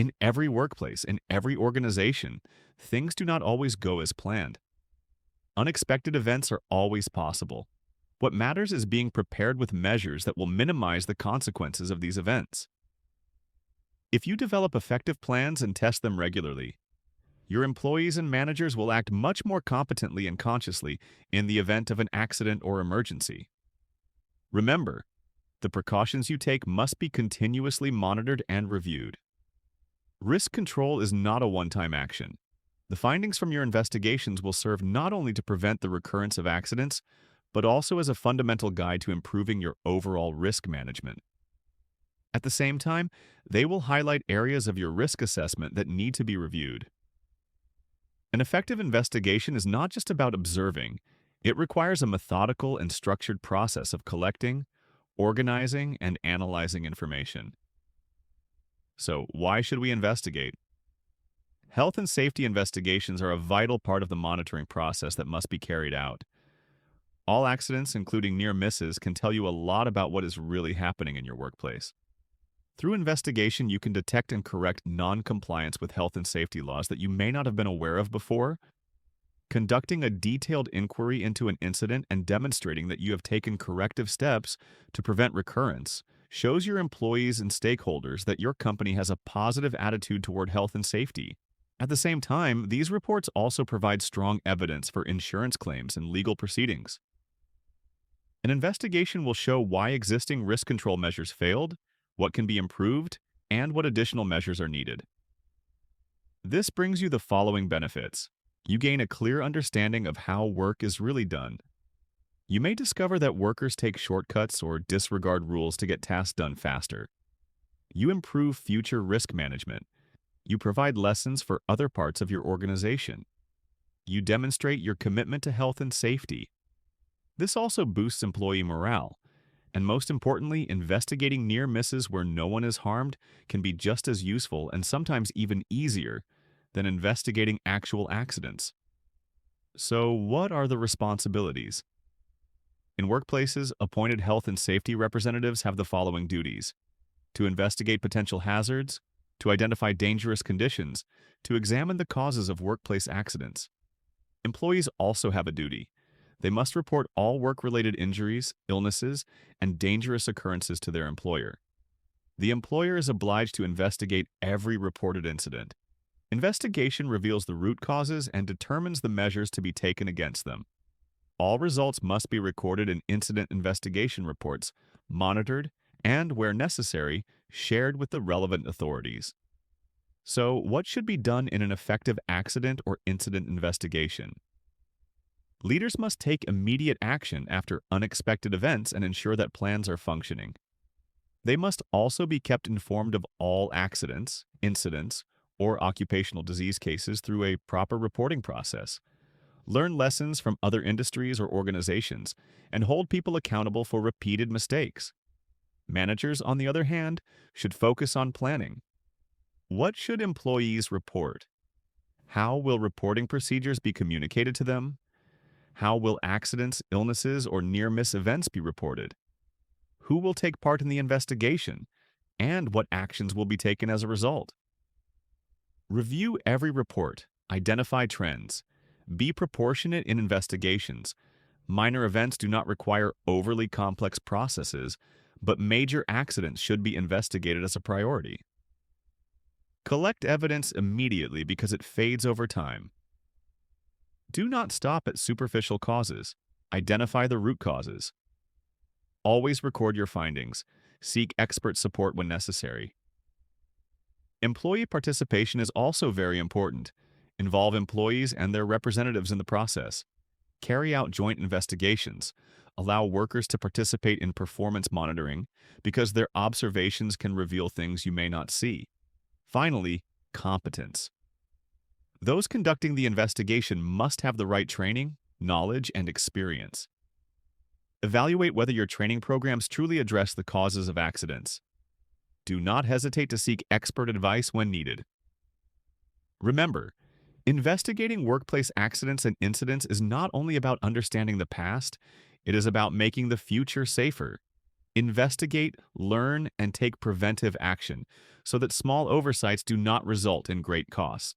In every workplace, in every organization, things do not always go as planned. Unexpected events are always possible. What matters is being prepared with measures that will minimize the consequences of these events. If you develop effective plans and test them regularly, your employees and managers will act much more competently and consciously in the event of an accident or emergency. Remember, the precautions you take must be continuously monitored and reviewed. Risk control is not a one-time action. The findings from your investigations will serve not only to prevent the recurrence of accidents, but also as a fundamental guide to improving your overall risk management. At the same time, they will highlight areas of your risk assessment that need to be reviewed. An effective investigation is not just about observing. It requires a methodical and structured process of collecting, organizing, and analyzing information. So, why should we investigate? Health and safety investigations are a vital part of the monitoring process that must be carried out. All accidents, including near misses, can tell you a lot about what is really happening in your workplace. Through investigation, you can detect and correct non-compliance with health and safety laws that you may not have been aware of before. Conducting a detailed inquiry into an incident and demonstrating that you have taken corrective steps to prevent recurrence shows your employees and stakeholders that your company has a positive attitude toward health and safety. At the same time, these reports also provide strong evidence for insurance claims and legal proceedings. An investigation will show why existing risk control measures failed, what can be improved, and what additional measures are needed. This brings you the following benefits. You gain a clear understanding of how work is really done. You may discover that workers take shortcuts or disregard rules to get tasks done faster. You improve future risk management. You provide lessons for other parts of your organization. You demonstrate your commitment to health and safety. This also boosts employee morale. And most importantly, investigating near misses where no one is harmed can be just as useful and sometimes even easier than investigating actual accidents. So, what are the responsibilities? In workplaces, appointed health and safety representatives have the following duties: to investigate potential hazards, to identify dangerous conditions, to examine the causes of workplace accidents. Employees also have a duty. They must report all work-related injuries, illnesses, and dangerous occurrences to their employer. The employer is obliged to investigate every reported incident. Investigation reveals the root causes and determines the measures to be taken against them. All results must be recorded in incident investigation reports, monitored, and, where necessary, shared with the relevant authorities. So, what should be done in an effective accident or incident investigation? Leaders must take immediate action after unexpected events and ensure that plans are functioning. They must also be kept informed of all accidents, incidents, or occupational disease cases through a proper reporting process. Learn lessons from other industries or organizations, and hold people accountable for repeated mistakes. Managers, on the other hand, should focus on planning. What should employees report? How will reporting procedures be communicated to them? How will accidents, illnesses, or near-miss events be reported? Who will take part in the investigation? And what actions will be taken as a result? Review every report, identify trends, be proportionate in investigations. Minor events do not require overly complex processes, but major accidents should be investigated as a priority. Collect evidence immediately because it fades over time. Do not stop at superficial causes. Identify the root causes. Always record your findings. Seek expert support when necessary. Employee participation is also very important. Involve employees and their representatives in the process. Carry out joint investigations. Allow workers to participate in performance monitoring because their observations can reveal things you may not see. Finally, competence. Those conducting the investigation must have the right training, knowledge, and experience. Evaluate whether your training programs truly address the causes of accidents. Do not hesitate to seek expert advice when needed. Remember, investigating workplace accidents and incidents is not only about understanding the past, it is about making the future safer. Investigate, learn, and take preventive action so that small oversights do not result in great costs.